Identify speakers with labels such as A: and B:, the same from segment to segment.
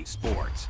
A: sports.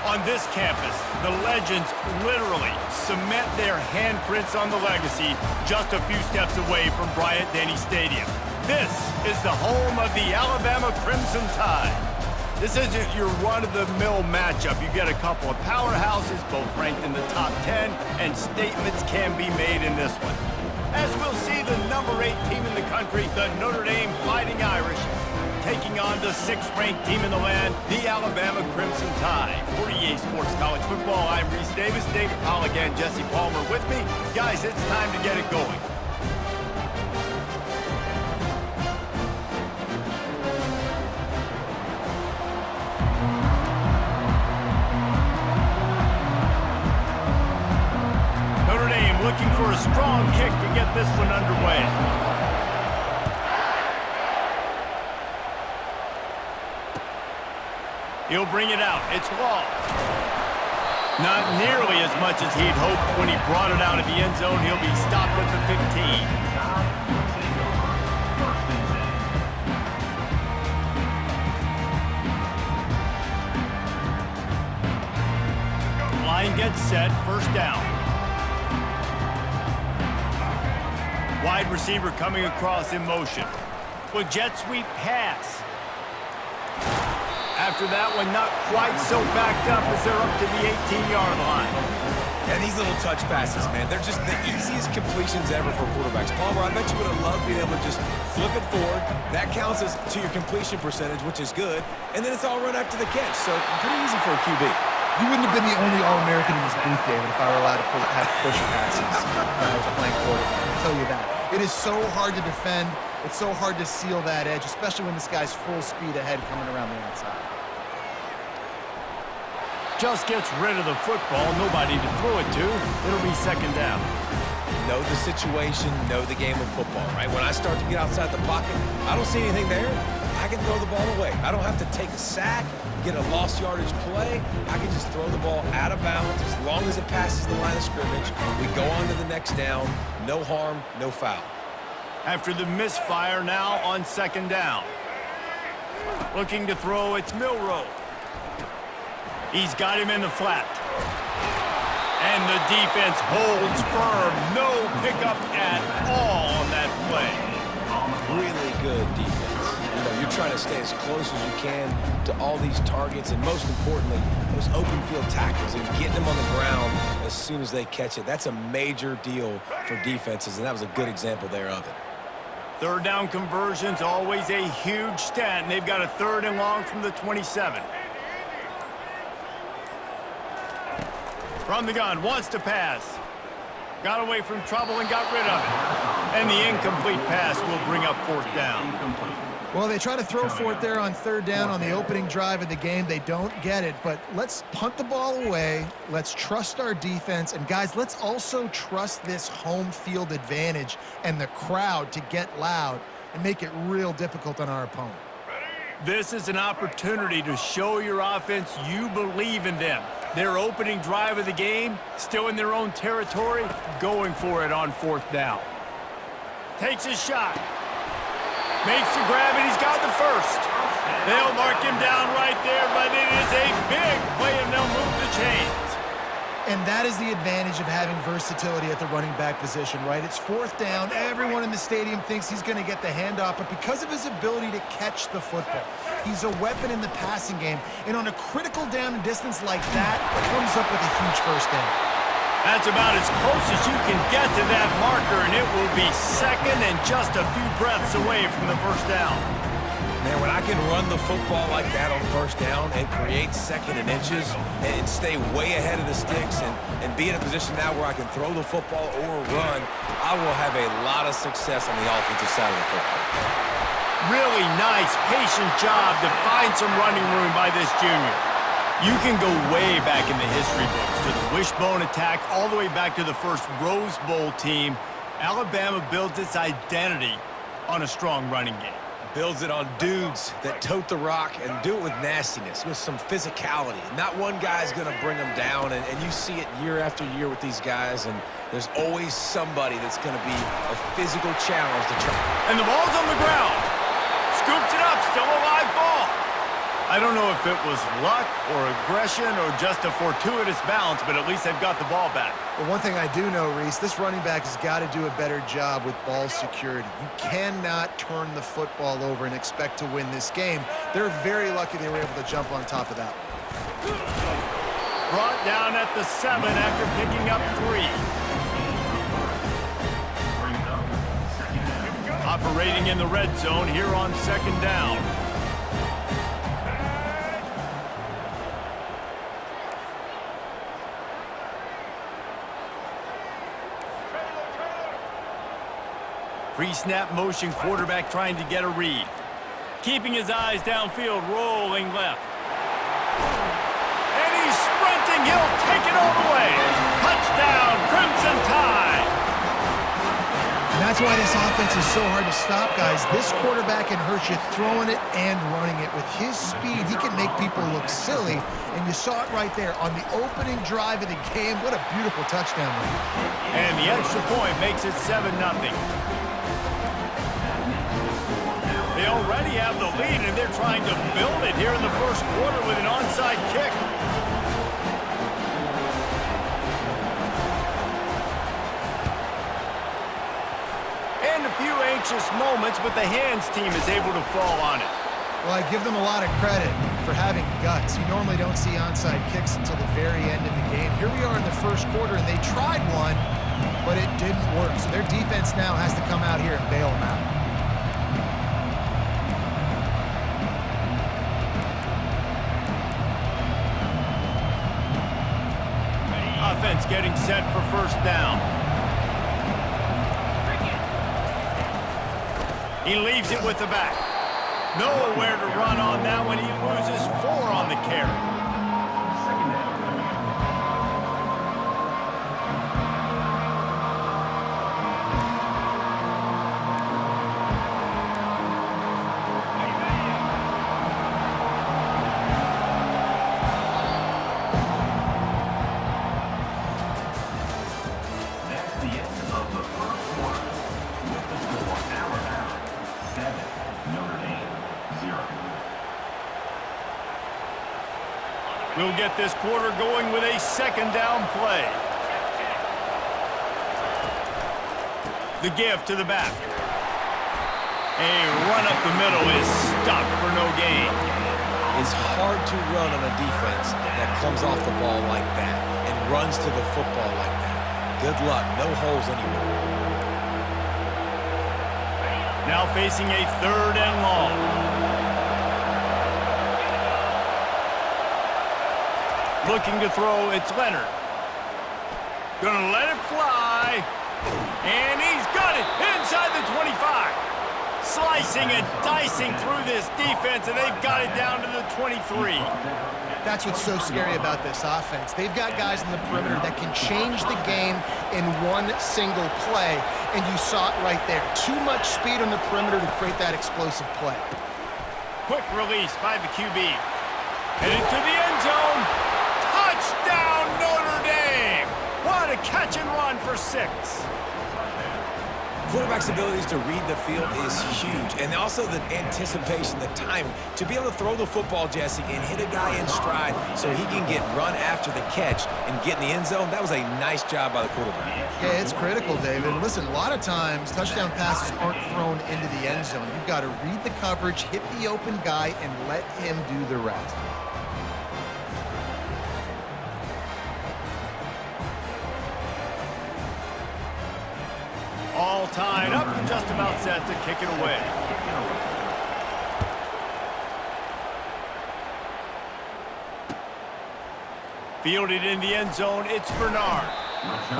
A: On this campus, the legends literally cement their handprints on the legacy just a few steps away from Bryant-Denny Stadium. This is the home of the Alabama Crimson Tide. This isn't your run-of-the-mill matchup. You get a couple of powerhouses, both ranked in the top 10, and statements can be made in this one. As we'll see the number 8 team in the country, the Notre Dame Fighting Irish, taking on the 6th-ranked team in the land, the Alabama Crimson Tide. For EA Sports College Football, I'm Reese Davis, David Pollock, and Jesse Palmer with me. Guys, it's time to get it going. Notre Dame looking for a strong kick to get this one underway. He'll bring it out. It's long. Not nearly as much as he'd hoped when he brought it out of the end zone. He'll be stopped at the 15. Line gets set. First down. Wide receiver coming across in motion. With jet sweep pass. After that one, not quite so backed up as they're up to the 18-yard line.
B: And these little touch passes, man, they're just the easiest completions ever for quarterbacks. Palmer, I bet you would have loved being able to just flip it forward. That counts as to your completion percentage, which is good. And then it's all run after the catch, so pretty easy for a QB.
C: You wouldn't have been the only All-American in this booth, David, if I were allowed to have push passes when I was playing quarterback. I'll tell you that. It is so hard to defend. It's so hard to seal that edge, especially when this guy's full speed ahead coming around the outside.
A: Just gets rid of the football, nobody to throw it to. It'll be second down.
B: Know the situation, know the game of football, right? When I start to get outside the pocket, I don't see anything there. I can throw the ball away. I don't have to take a sack, get a lost yardage play. I can just throw the ball out of bounds as long as it passes the line of scrimmage. We go on to the next down. No harm, no foul.
A: After the misfire, now on second down. Looking to throw, it's Milroe. He's got him in the flat. And the defense holds firm. No pickup at all on that play.
B: Really good defense. You know, you're trying to stay as close as you can to all these targets, and most importantly, those open field tackles and getting them on the ground as soon as they catch it. That's a major deal for defenses, and that was a good example there of it.
A: Third down conversion's always a huge stat, and they've got a 3rd and long from the 27. From the gun, wants to pass. Got away from trouble and got rid of it. And the incomplete pass will bring up 4th down.
C: Well, they try to throw for it there on 3rd down on the opening drive of the game. They don't get it, but let's punt the ball away. Let's trust our defense. And, guys, let's also trust this home field advantage and the crowd to get loud and make it real difficult on our opponent.
A: This is an opportunity to show your offense you believe in them. Their opening drive of the game, still in their own territory, going for it on 4th down. Takes a shot. Makes the grab, and he's got the first. They'll mark him down right there, but it is a big play, and they'll move the chains.
C: And that is the advantage of having versatility at the running back position, right? It's fourth down. Everyone in the stadium thinks he's going to get the handoff, but because of his ability to catch the football, he's a weapon in the passing game. And on a critical down and distance like that, comes up with a huge first down.
A: That's about as close as you can get to that marker, and it will be second and just a few breaths away from the first down.
B: Man, when I can run the football like that on first down and create second and inches and stay way ahead of the sticks and be in a position now where I can throw the football or run, I will have a lot of success on the offensive side of the football.
A: Really nice, patient job to find some running room by this junior. You can go way back in the history books to the wishbone attack all the way back to the first Rose Bowl team. Alabama builds its identity on a strong running game.
B: Builds it on dudes that tote the rock and do it with nastiness, with some physicality. Not one guy's going to bring them down, and you see it year after year with these guys, and there's always somebody that's going to be a physical challenge to try.
A: And the ball's on the ground. Scoops it up, still a live ball. I don't know if it was luck or aggression or just a fortuitous bounce, but at least they've got the ball back.
C: Well, one thing I do know, Reese, this running back has got to do a better job with ball security. You cannot turn the football over and expect to win this game. They're very lucky they were able to jump on top of that.
A: Brought down at the 7 after picking up 3. Operating in the red zone here on second down. Pre-snap motion, quarterback trying to get a read. Keeping his eyes downfield, rolling left. And he's sprinting, he'll take it all the way. Touchdown, Crimson Tide.
C: And that's why this offense is so hard to stop, guys. This quarterback can hurt you throwing it and running it. With his speed, he can make people look silly. And you saw it right there on the opening drive of the game. What a beautiful touchdown run.
A: And the extra point makes it 7-0. They already have the lead, and they're trying to build it here in the first quarter with an onside kick. And a few anxious moments, but the hands team is able to fall on it.
C: Well, I give them a lot of credit for having guts. You normally don't see onside kicks until the very end of the game. Here we are in the first quarter, and they tried one, but it didn't work. So their defense now has to come out here and bail them out.
A: Offense getting set for first down. He leaves it with the back. Nowhere to run on that one. He loses 4 on the carry. We'll get this quarter going with a second down play. The give to the back. A run up the middle is stopped for no gain.
B: It's hard to run on a defense that comes off the ball like that and runs to the football like that. Good luck. No holes anywhere.
A: Now facing a 3rd and long. Looking to throw, it's Leonard. Gonna let it fly. And he's got it inside the 25. Slicing and dicing through this defense, and they've got it down to the 23.
C: That's what's so scary about this offense. They've got guys in the perimeter that can change the game in one single play, and you saw it right there. Too much speed on the perimeter to create that explosive play.
A: Quick release by the QB. Headed to the end zone. Touchdown, Notre Dame! What a catch and run for 6.
B: quarterback's abilities to read the field is huge, and also the anticipation, the timing. To be able to throw the football, Jesse, and hit a guy in stride so he can get run after the catch and get in the end zone, that was a nice job by the quarterback.
C: Yeah, it's critical, David. Listen, a lot of times touchdown passes aren't thrown into the end zone. You've got to read the coverage, hit the open guy, and let him do the rest.
A: All tied up and just about set to kick it away. Fielded in the end zone, it's Bernard.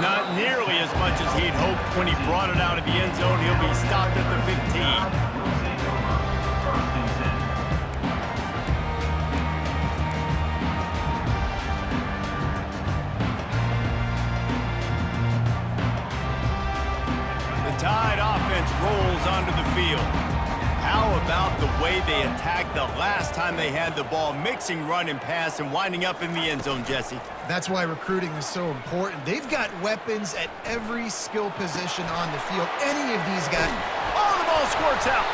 A: Not nearly as much as he'd hoped when he brought it out of the end zone. He'll be stopped at the 15. Tide offense rolls onto the field. How about the way they attacked the last time they had the ball, mixing run and pass and winding up in the end zone, Jesse?
C: That's why recruiting is so important. They've got weapons at every skill position on the field. Any of these guys.
A: Oh, the ball squirts out.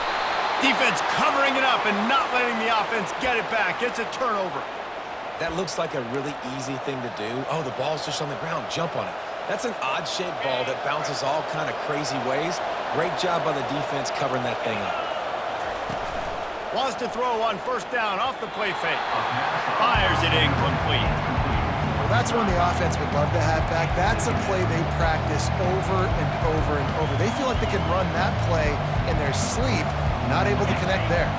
A: Defense covering it up and not letting the offense get it back. It's a turnover.
B: That looks like a really easy thing to do. Oh, the ball's just on the ground. Jump on it. That's an odd-shaped ball that bounces all kind of crazy ways. Great job by the defense covering that thing up.
A: Wants to throw on first down off the play fake. Fires it incomplete.
C: Well, that's one the offense would love to have back. That's a play they practice over and over and over. They feel like they can run that play in their sleep, not able to connect there.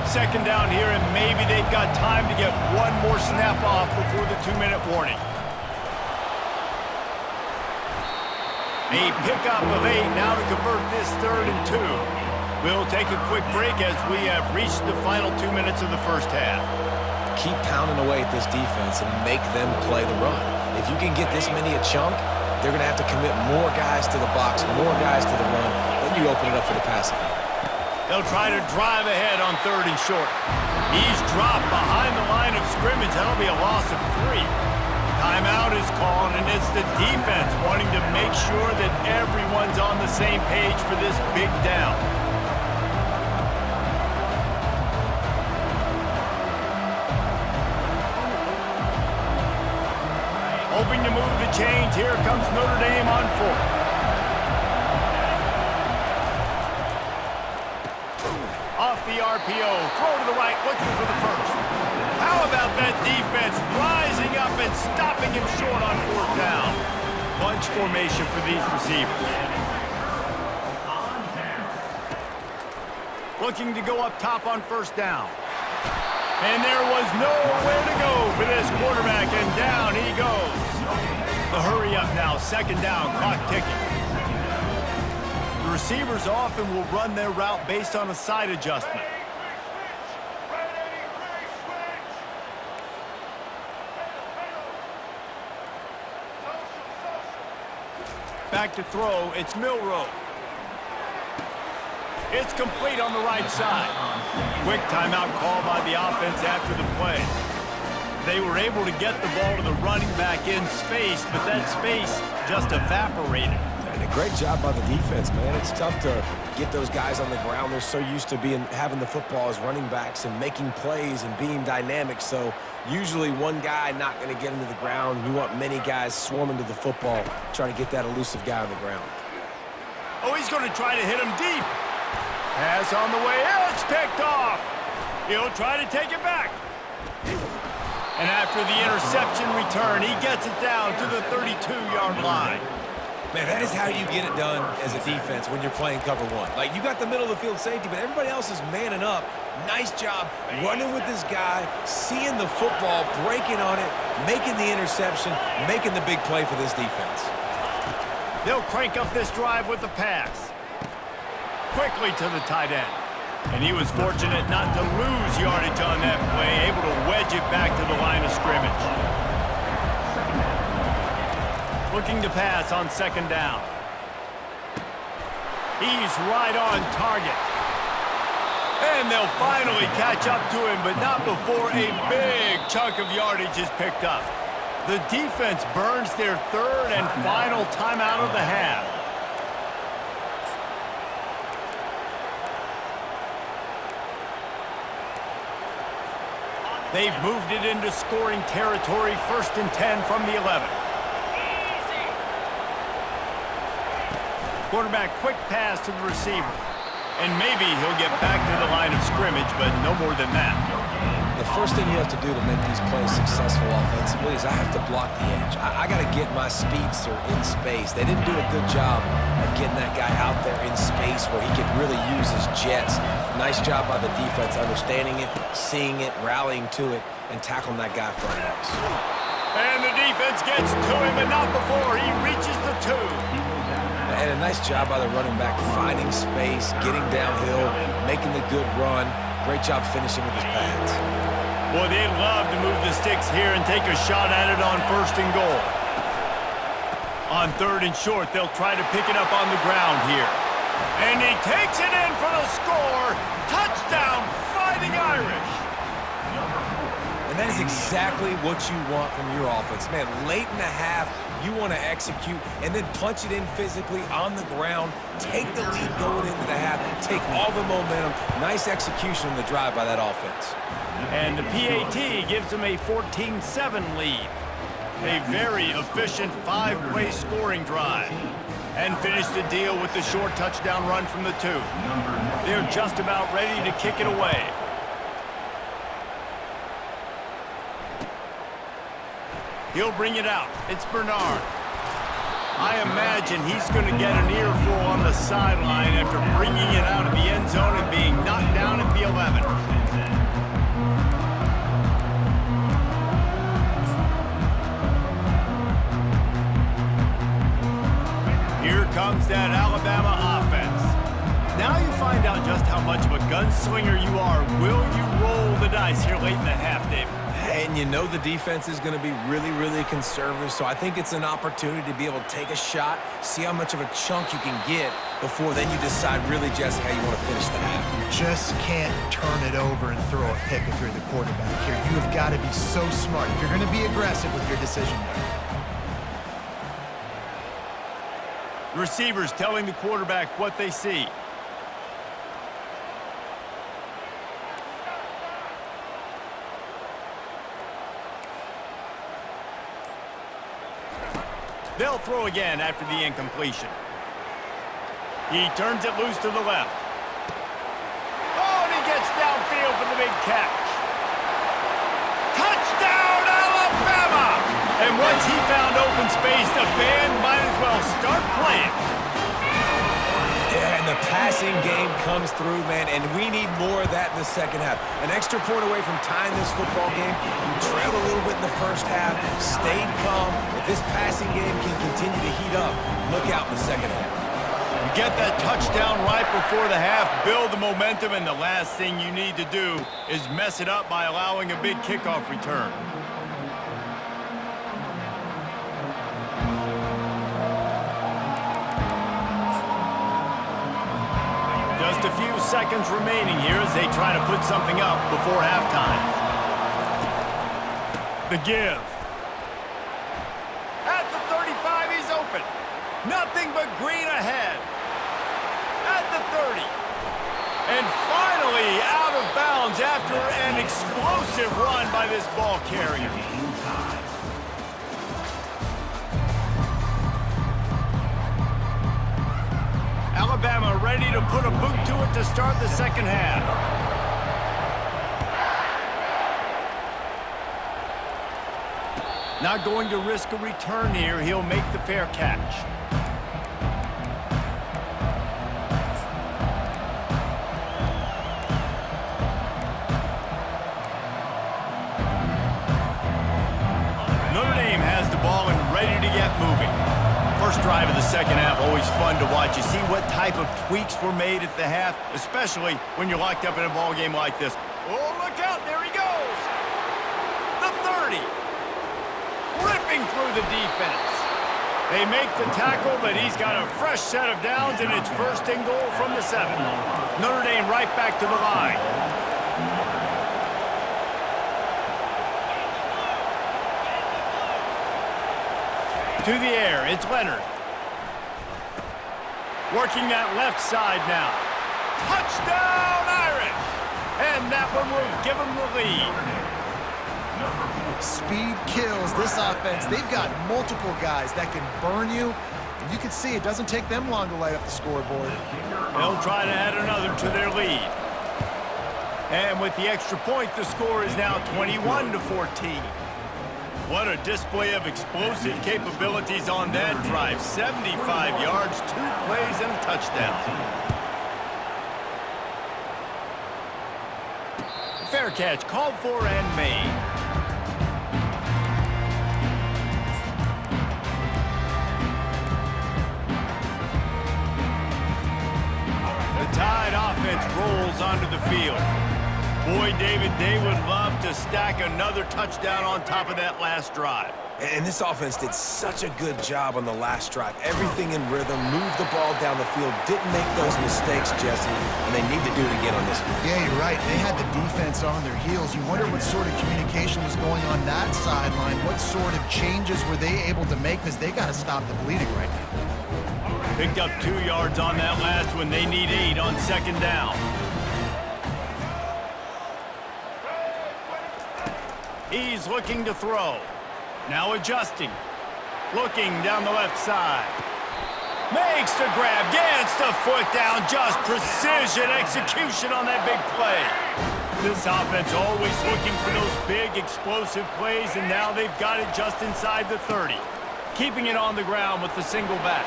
A: Second down here, and maybe they've got time to get one more snap off before the 2-minute warning. A pickup of 8 now to convert this 3rd and 2. We'll take a quick break as we have reached the final 2 minutes of the first half.
B: Keep pounding away at this defense and make them play the run. If you can get this many a chunk, they're going to have to commit more guys to the box, more guys to the run. Then you open it up for the passing game.
A: They'll try to drive ahead on 3rd and short. He's dropped behind the line of scrimmage. That'll be a loss of 3. Timeout is called, and it's the defense wanting to make sure that everyone's on the same page for this big down. Hoping to move the chains. Here comes Notre Dame on 4th. Off the RPO, throw to the right, looking for the first. How about that defense rising up and stopping him short on 4th down? Bunch formation for these receivers. Looking to go up top on 1st down. And there was nowhere to go for this quarterback, and down he goes. The hurry up now, 2nd down, clock ticking. The receivers often will run their route based on a side adjustment. Back to throw, it's Milroe. It's complete on the right side. Quick timeout call by the offense after the play. They were able to get the ball to the running back in space, but that space just evaporated.
B: And a great job by the defense, man. It's tough to get those guys on the ground. They're so used to having the football as running backs and making plays and being dynamic. So usually one guy not going to get into the ground. You want many guys swarming to the football, trying to get that elusive guy on the ground.
A: Oh, he's going to try to hit him deep. Pass on the way. It's picked off. He'll try to take it back. And after the interception return, he gets it down to the 32-yard line.
B: Man, that is how you get it done as a defense when you're playing cover 1. Like, you got the middle of the field safety, but everybody else is manning up. Nice job running with this guy, seeing the football, breaking on it, making the interception, making the big play for this defense.
A: They'll crank up this drive with the pass. Quickly to the tight end. And he was fortunate not to lose yardage on that play, able to wedge it back to the line of scrimmage. Looking to pass on 2nd down. He's right on target. And they'll finally catch up to him, but not before a big chunk of yardage is picked up. The defense burns their 3rd and final timeout of the half. They've moved it into scoring territory, 1st and 10 from the 11. Quarterback, quick pass to the receiver. And maybe he'll get back to the line of scrimmage, but no more than that.
B: The first thing you have to do to make these plays successful offensively is I have to block the edge. I got to get my speedster in space. They didn't do a good job of getting that guy out there in space where he could really use his jets. Nice job by the defense understanding it, seeing it, rallying to it, and tackling that guy for a loss.
A: And the defense gets to him, but not before he reaches the 2.
B: And a nice job by the running back, finding space, getting downhill, making the good run. Great job finishing with his pads.
A: Boy, they'd love to move the sticks here and take a shot at it on 1st and goal. On 3rd and short, they'll try to pick it up on the ground here. And he takes it in for the score. Touchdown, Fighting Irish.
B: And that is exactly what you want from your offense. Man, late in the half, you want to execute and then punch it in physically on the ground, take the lead going into the half, take all the momentum. Nice execution on the drive by that offense.
A: And the PAT gives them a 14-7 lead. A very efficient 5-play scoring drive. And finish the deal with the short touchdown run from the 2. They're just about ready to kick it away. He'll bring it out. It's Bernard. I imagine he's going to get an earful on the sideline after bringing it out of the end zone and being knocked down at the 11. Here comes that Alabama offense. Now you find out just how much of a gunslinger you are. Will you roll the dice here late in the half, David?
B: And you know the defense is going to be really, really conservative, so I think it's an opportunity to be able to take a shot, see how much of a chunk you can get before then you decide really, Jesse, how you want to finish the half.
C: You just can't turn it over and throw a pick if you're the quarterback here. You have got to be so smart if you're going to be aggressive with your decision there.
A: Receivers telling the quarterback what they see. They'll throw again after the incompletion. He turns it loose to the left. Oh, and he gets downfield for the big catch. Touchdown, Alabama! And once he found open space, the band might as well start playing.
B: Yeah, and the passing game comes through, man, and we need more of that in the second half. An extra point away from tying this football game. You trailed a little bit in the first half, stayed calm. If this passing game can continue to heat up, look out in the second half.
A: You get that touchdown right before the half, build the momentum, and the last thing you need to do is mess it up by allowing a big kickoff return. Just a few seconds remaining here as they try to put something up before halftime. The give. At the 35, he's open. Nothing but green ahead. At the 30. And finally out of bounds after an explosive run by this ball carrier. Alabama ready to put a boot to it to start the second half. Not going to risk a return here. He'll make the fair catch. Notre Dame has the ball and ready to get moving. First drive of the second half, always fun to watch. You see what type of tweaks were made at the half, especially when you're locked up in a ball game like this. Oh, look out, there he goes. The 30. Ripping through the defense. They make the tackle, but he's got a fresh set of downs, and it's 1st and goal from the 7. Notre Dame right back to the line. To the air, it's Leonard. Working that left side now. Touchdown, Irish! And that one will give them the lead.
C: Speed kills. This offense, they've got multiple guys that can burn you. And you can see it doesn't take them long to light up the scoreboard.
A: They'll try to add another to their lead. And with the extra point, the score is now 21-14. What a display of explosive capabilities on that drive. 75 yards, 2 plays, and a touchdown. Fair catch, called for and made. The Tide offense rolls onto the field. Boy, David, they would love to stack another touchdown on top of that last drive.
B: And this offense did such a good job on the last drive. Everything in rhythm, moved the ball down the field, didn't make those mistakes, Jesse, and they need to do it again on this one.
C: Yeah, you're right. They had the defense on their heels. You wonder what sort of communication was going on that sideline. What sort of changes were they able to make, because they got to stop the bleeding right now.
A: Picked up 2 yards on that last one. They need 8 on second down. He's looking to throw. Now adjusting. Looking down the left side. Makes the grab. Gets the foot down. Just precision execution on that big play. This offense always looking for those big explosive plays, and now they've got it just inside the 30. Keeping it on the ground with the single back.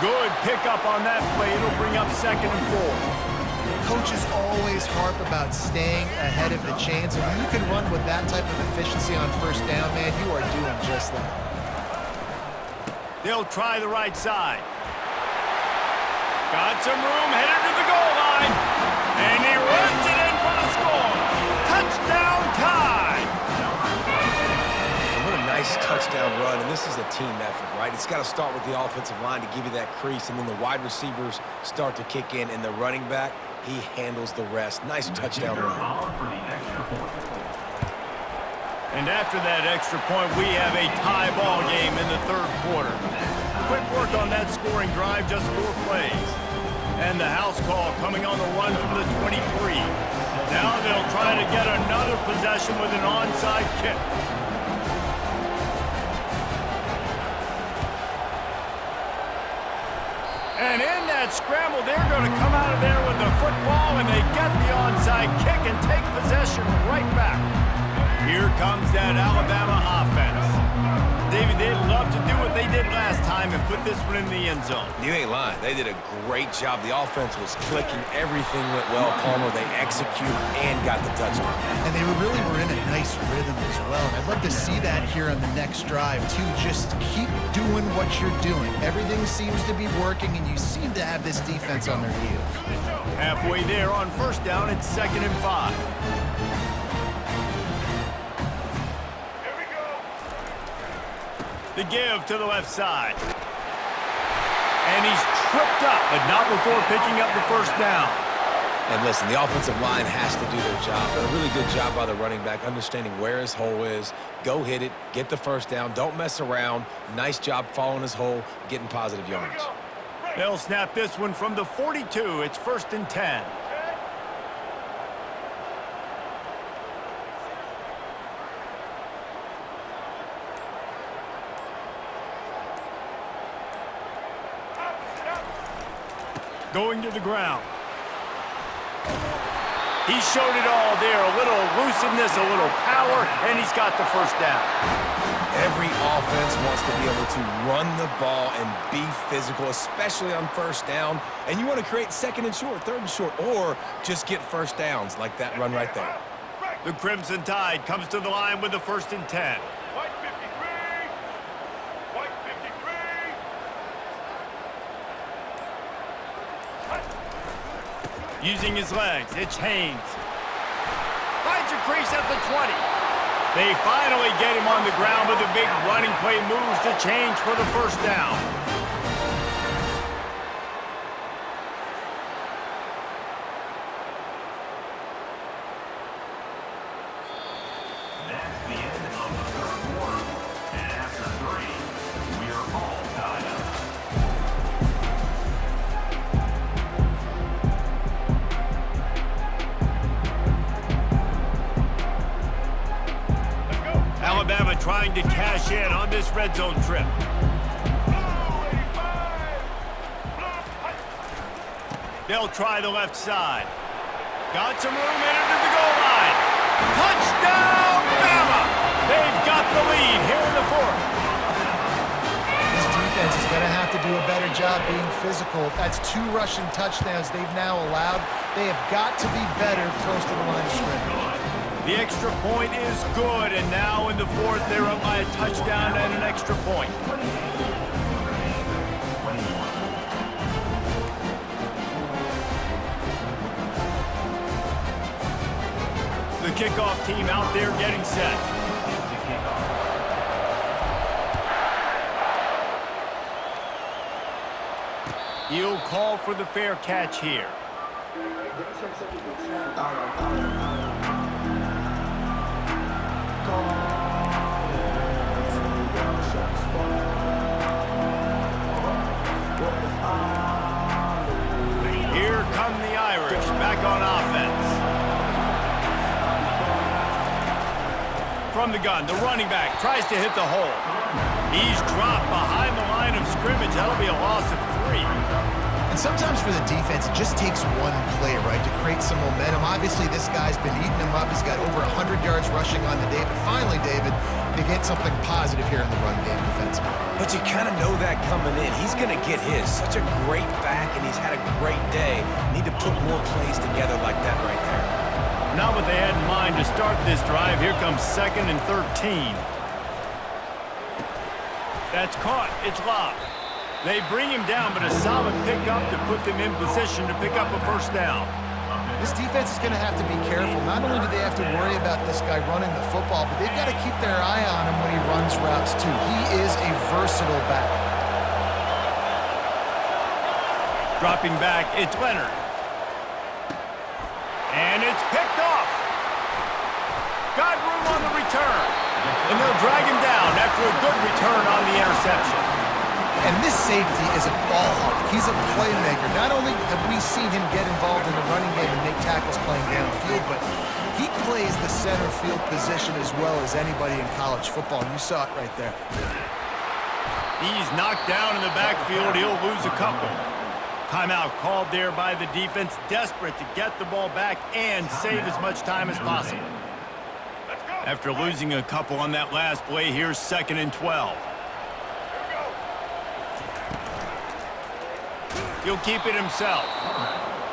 A: Good pickup on that play. It'll bring up 2nd and 4.
C: Coaches always harp about staying ahead of the chains, and when you can run with that type of efficiency on first down, man, you are doing just that.
A: They'll try the right side. Got some room, headed to the goal line, and he runs it in for the score. Touchdown Tide!
B: What a nice touchdown run, and this is a team effort, right? It's got to start with the offensive line to give you that crease, and then the wide receivers start to kick in, and the running back, he handles the rest. Nice touchdown run.
A: And after that extra point, we have a tie ball game in the 3rd quarter. Quick work on that scoring drive, just 4 plays. And the house call coming on the run from the 23. Now they'll try to get another possession with an onside kick. And in that scramble, they're going to come out of there with the football, and they get the onside kick and take possession right back. Here comes that Alabama offense. David, they'd love to do what they did last time and put this one in the end zone.
B: You ain't lying. They did a great job. The offense was clicking. Everything went well. Palmer, they executed and got the touchdown.
C: And they really were in a nice rhythm as well. And I'd love to see that here on the next drive, too. Just keep doing what you're doing. Everything seems to be working, and you seem to have this defense on their heels.
A: Halfway there on first down, it's 2nd and 5. The give to the left side. And he's tripped up, but not before picking up the first down.
B: And listen, the offensive line has to do their job. A really good job by the running back, understanding where his hole is. Go hit it, get the first down, don't mess around. Nice job following his hole, getting positive yards.
A: They'll snap this one from the 42. It's 1st and 10. Going to the ground. He showed it all there. A little elusiveness, a little power, and he's got the first down.
B: Every offense wants to be able to run the ball and be physical, especially on first down. And you want to create 2nd and short, 3rd and short, or just get first downs like that run right there.
A: The Crimson Tide comes to the line with the 1st and 10. Using his legs, it's Haynes. Finds a crease at the 20. They finally get him on the ground with a big running play, moves the change for the first down.
D: That's the end of the 3rd quarter. And after 3, we are all tied up.
A: trying to cash in on this red zone trip. They'll try the left side. Got some room in under the goal line. Touchdown, Bama! They've got the lead here in the fourth.
C: This defense is going to have to do a better job being physical. That's 2 rushing touchdowns they've now allowed. They have got to be better close to the line of scrimmage.
A: The extra point is good, and now in the fourth, they're up by a touchdown and an extra point. The kickoff team out there getting set. He'll call for the fair catch here. Here come the Irish back on offense. From the gun, the running back tries to hit the hole. He's dropped behind the line of scrimmage. That'll be a loss of 3.
C: And sometimes for the defense, it just takes one play, right, to create some momentum. Obviously, this guy's been eating him up. He's got over 100 yards rushing on the day. But finally, David, they get something positive here in the run game defensively.
B: But you kind of know that coming in. He's going to get his. Such a great back, and he's had a great day. Need to put more plays together like that right there.
A: Not what they had in mind to start this drive. Here comes 2nd and 13. That's caught. It's locked. They bring him down, but a solid pickup to put them in position to pick up a first down.
C: This defense is going to have to be careful. Not only do they have to worry about this guy running the football, but they've got to keep their eye on him when he runs routes, too. He is a versatile back.
A: Dropping back, it's Leonard. And it's picked off. Got room on the return. And they'll drag him down after a good return on the interception.
C: And this safety is a ball hawk. He's a playmaker. Not only have we seen him get involved in the running game and make tackles playing downfield, but he plays the center field position as well as anybody in college football. And you saw it right there.
A: He's knocked down in the backfield. He'll lose a couple. Timeout called there by the defense, desperate to get the ball back and save as much time as possible. After losing a couple on that last play, here's 2nd and 12. He'll keep it himself.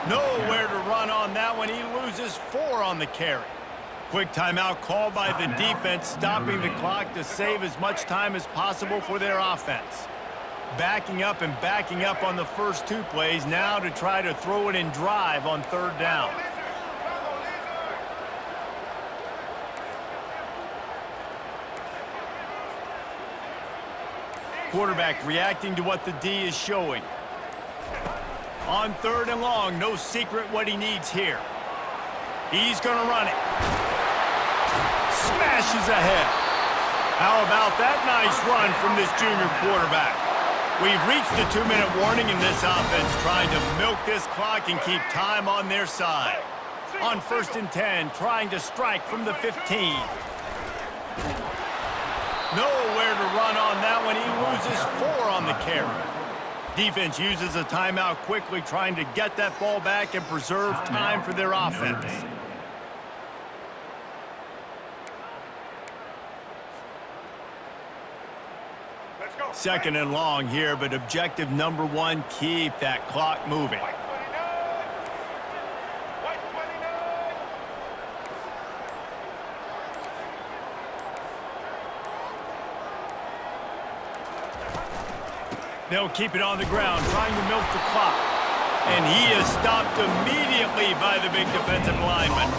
A: Nowhere to run on that one. He loses 4 on the carry. Quick timeout called by the defense, stopping the clock to save as much time as possible for their offense. Backing up and backing up on the first 2 plays, now to try to throw it in drive on 3rd down. Quarterback reacting to what the D is showing. On 3rd and long, no secret what he needs here. He's going to run it. Smashes ahead. How about that nice run from this junior quarterback? We've reached the 2-minute warning in this offense, trying to milk this clock and keep time on their side. On 1st and 10, trying to strike from the 15. Nowhere to run on that one. He loses 4 on the carry. Defense uses a timeout quickly, trying to get that ball back and preserve time for their offense. Second and long here, but objective number 1, keep that clock moving. They'll keep it on the ground, trying to milk the clock. And he is stopped immediately by the big defensive lineman.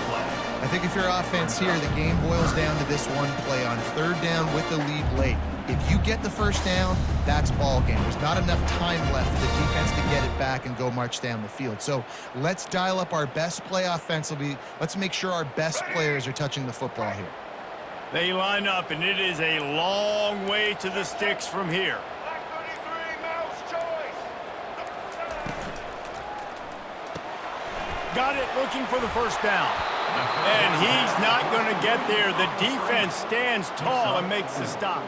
C: I think if you're offense here, the game boils down to this one play on 3rd down with the lead late. If you get the first down, that's ball game. There's not enough time left for the defense to get it back and go march down the field. So let's dial up our best play offensively. Let's make sure our best players are touching the football here.
A: They line up, and it is a long way to the sticks from here. Got it, looking for the first down. And he's not going to get there. The defense stands tall and makes the stop.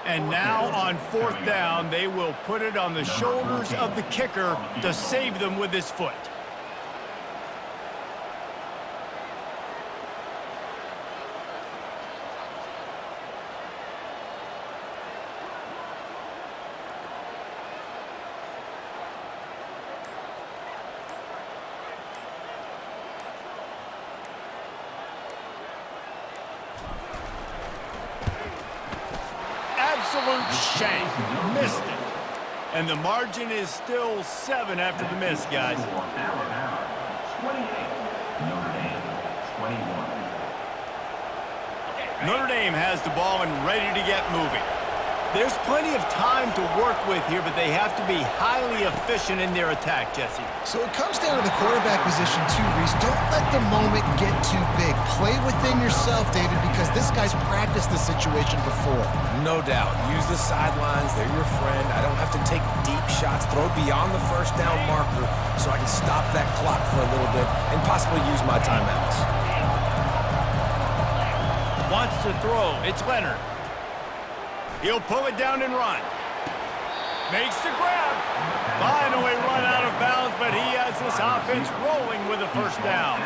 A: And now on 4th down, they will put it on the shoulders of the kicker to save them with his foot. Absolute shank. Missed it. And the margin is still 7 after the miss, guys.
D: Alabama, 28. Notre Dame, 21.
A: Notre Dame has the ball and ready to get moving. There's plenty of time to work with here, but they have to be highly efficient in their attack, Jesse.
C: So it comes down to the quarterback position too, Reese. Don't let the moment get too big. Play within yourself, David, because this guy's practiced the situation before.
B: No doubt. Use the sidelines. They're your friend. I don't have to take deep shots. Throw beyond the 1st down marker so I can stop that clock for a little bit and possibly use my timeouts.
A: Wants to throw. It's Leonard. He'll pull it down and run. Makes the grab. Finally run out of bounds, but he has this offense rolling with a 1st down.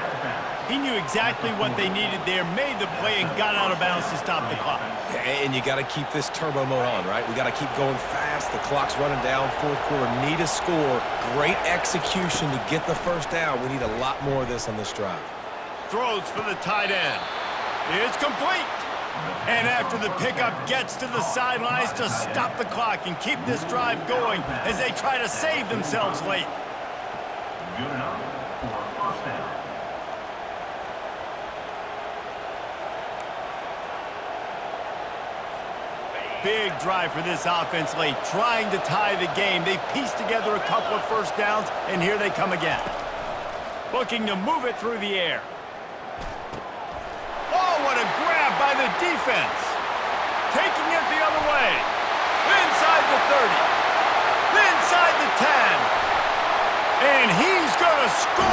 A: He knew exactly what they needed there, made the play, and got out of bounds to stop the clock.
B: And you got to keep this turbo mode on, right? We got to keep going fast. The clock's running down. 4th quarter, need a score. Great execution to get the 1st down. We need a lot more of this on this drive.
A: Throws for the tight end. It's complete. And after the pickup, gets to the sidelines to stop the clock and keep this drive going as they try to save themselves late.
D: Good enough for a 1st down.
A: Big drive for this offense late, trying to tie the game. They've pieced together a couple of 1st downs, and here they come again. Looking to move it through the air. Oh, what a grab by the defense. Taking it the other way. Inside the 30. Inside the 10. And he's going to score